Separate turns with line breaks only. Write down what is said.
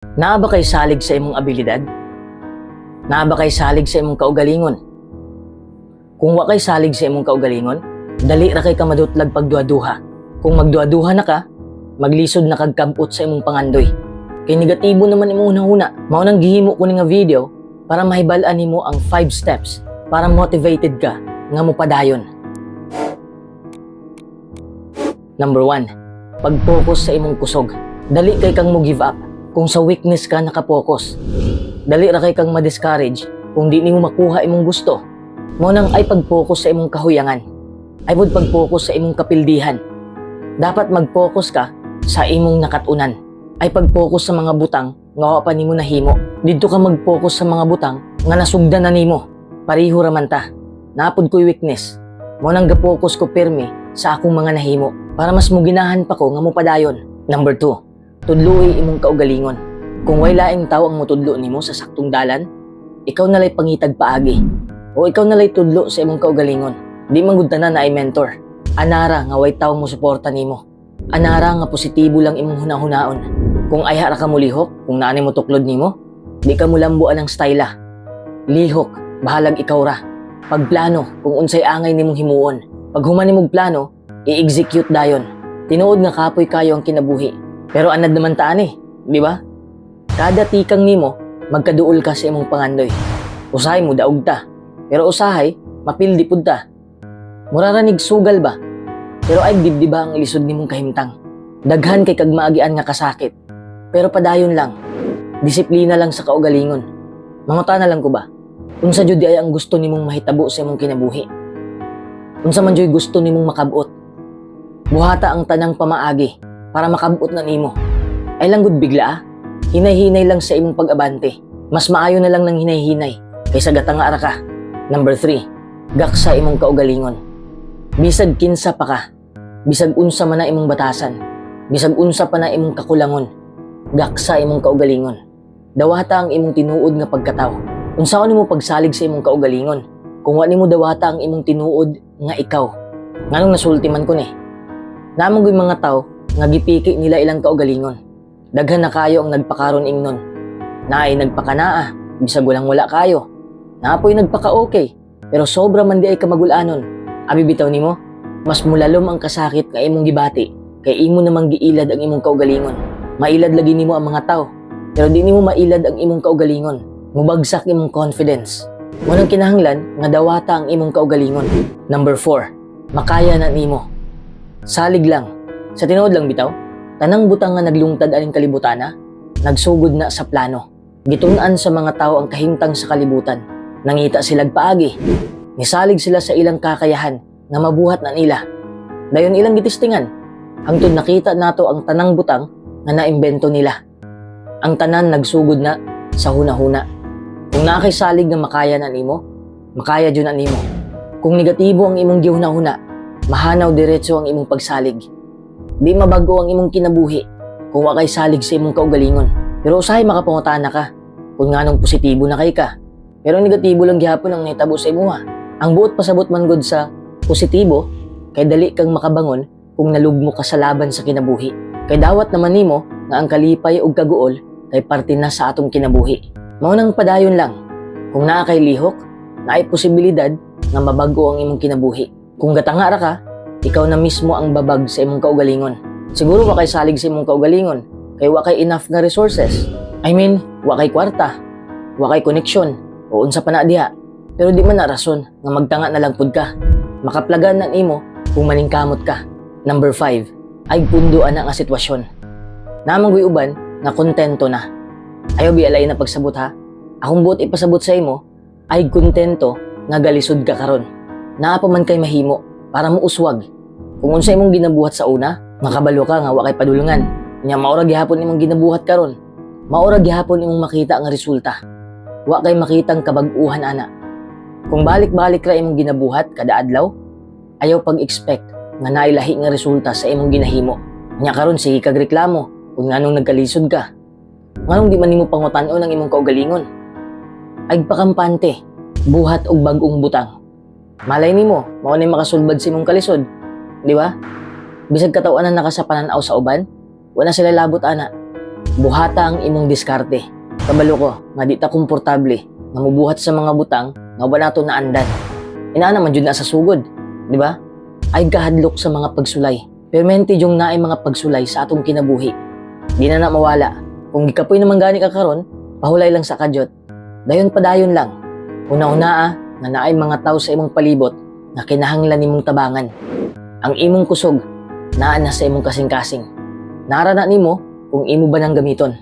Naa ba kay salig sa imong abilidad? Naa ba kay salig sa imong kaugalingon? Kung wa kay salig sa imong kaugalingon, dali ra kay ka madutlag pagduha-duha. Kung magduha-duha na ka, maglisod na kag kabot sa imong pangandoy. Kay negatibo naman imong hunahuna. Mao nang gihimo ko ni nga video para mahibal-an nimo ang 5 steps para motivated ka nga mopadayon. Number 1, pag-focus sa imong kusog. Dali kay kang mo give up kung sa weakness ka nakapokus. Dali ra kay kang ma-discourage kung di nimo makuha imong gusto. Mao nang ay pag-focus sa imong kahuyangan. Ay pod pag-focus sa imong kapildihan. Dapat mag-focus ka sa imong nakatunan. Ay pag-focus sa mga butang nga wa pa nimo nahimo. Didto ka mag-focus sa mga butang nga nasugdan na nimo. Pareho ra man ta. Napod ko'y weakness. Mao nang ga-focus ko pirmi sa akong mga nahimo para mas muginahan pa ko nga mopadayon. Number 2, tudloy imong kaugalingon. Kung way laing tawo ang motudlo nimo sa saktong dalan, ikaw nalay pangitag paagi o ikaw nalay tudlo sa imong kaugalingon. Di man gud tanan na ay mentor. Anara nga way tawo mo suporta nimo. Anara nga positibo lang imong hunahunaon. Kung ayha ra ka mo lihok, kung naani mo tuklod nimo, di ka mo lambuan ang styla. Lihok, bahalag ikaw ra. Pagplano kung unsay angay nimong himuon. Pag human nimong plano, i-execute dayon. Tinuod nga kapoy kayo ang kinabuhi. Pero anad naman taan di ba? Kada tikang nimo, magkaduol ka sa imong pangandoy. Usahay mo daog ta, pero usahay, mapildi pud ta. Muraranig sugal ba? Pero ay dibdiba ang ilisod nimong kahimtang. Daghan kay kag maagian nga kasakit. Pero padayon lang. Disiplina lang sa kaugalingon. Manguta na lang ko ba? Unsa jud ay ang gusto nimong mahitabo sa imong kinabuhi? Unsa man jud gusto nimong makabot? Buhata ang tanang pamaagi para makabot na nimo. Ay lang gud bigla Hinay-hinay lang sa imong pag-abante. Mas maayo na lang ng hinay-hinay kaysa gatanga ra ka. Number 3, gaksa imong kaugalingon. Bisag kinsa pa ka, bisag unsa man na imong batasan, bisag unsa pa na imong kakulangon, gaksa imong kaugalingon. Dawata ang imong tinuod nga pagkatao. Unsaon nimo pagsalig sa imong kaugalingon? Kung wa nimo dawata ang imong tinuod nga ikaw. Nganong nasulti man ko ni? Namong gyud mga tao nga gipiki nila ilang kaugalingon. Daghan na kayo ang nagpakaron ingnon. Naay nagpakanaa, bisag walang wala kayo. Naapoy nagpaka-okay, pero sobra man di ay kamagulanon. Abi bitaw nimo, mas mulalom ang kasakit nga imong gibati, kay imo namang giilad ang imong kaugalingon. Mailad lagi nimo ang mga tao, pero di nimo mailad ang imong kaugalingon. Mubagsak imong confidence. Munang kinahanglan nga dawata ang imong kaugalingon. Number 4, makaya na nimo. Salig lang. Sa tinuod lang bitaw, tanang butang nga naglungtad aning kalibutana, nagsugod na sa plano. Gitun-an sa mga tao ang kahimtang sa kalibutan. Nangita silag paagi. Nisalig sila sa ilang kakayahan nga mabuhat na nila. Dayon ilang gitistingan. Hangtod nakita nato ang tanang butang nga naimbento nila. Ang tanan nagsugod na sa hunahuna. Kung naakay salig nga makaya na nimo, makaya jud na nimo. Kung negatibo ang imong gihunahuna, mahanaw diretso ang imong pagsalig. Di mabago ang imong kinabuhi kung wa kay salig sa imong kaugalingon. Pero usahay makapangutana ka kung nganong positibo na kay ka. Pero negatibo lang gihapon ang nahitabo sa imuha. Ang buot pasabot man gud sa positibo kay dali kang makabangon kung nalugmo ka sa laban sa kinabuhi. Kay dawat naman nimo nga ang kalipay ug kaguol kay parte na sa atong kinabuhi. Mao nang padayon lang. Kung naa kay lihok, naay posibilidad nga mabago ang imong kinabuhi. Kung gatanga ra ka, ikaw na mismo ang babag sa imong kaugalingon. Siguro wa kay salig sa imong kaugalingon, kay wa kay enough nga resources. I mean, wa kay kwarta, wa kay koneksyon, o unsa pa na diha. Pero di man na rason nga magtanga na lang pud ka. Makaplagan na nimo kung maningkamot ka. Number 5, ay punduan na nga sitwasyon. Namang guy uban nga kontento na. Ayaw bialay na pagsabot ha. Akong buot ipasabot sa imo, ay kontento nga galisod ka karon. Naa pa man kay mahimo para mo uswag. Kung unsa imong ginabuhat sa una, makabalo ka nga wa kay padulungan. Nya maura gihapon imong ginabuhat karon. Maura gihapon imong makita ang resulta. Wa kay makitang kabag-uhan ana. Kung balik-balik ra imong ginabuhat kada adlaw, ayaw pag-expect nga nailahi nga resulta sa imong ginahimo. Nya karon sige kag reklamo kung nganong nagkalisod ka. Nganong di man nimo pangutan-on ang imong kaugalingon. Ay pakampante, buhat og bag-ong butang. Malay nimo, mao nay makasulbad sa imong kalisod, di ba? Bisag katawanan naka sa pananaw sa uban, wala sila labot ana. buhata ang imong diskarte. Kabalo ko, nga di ta komportable nga mubuhat sa mga butang nga wala to naandan. Ina naman jud na sa sugod, di ba? Ay kahadlok sa mga pagsulay. Permente yung naay mga pagsulay sa atong kinabuhi. Di na mawala. Kung gikapoy naman gani ka karon, pahulay lang sa kadyot. Dayon padayon lang. Una-una nga naay mga tao sa imong palibot nga kinahanglan nimong tabangan. Ang imong kusog naa na sa imong kasing-kasing. Nara na nimo kung imo ba nang gamiton.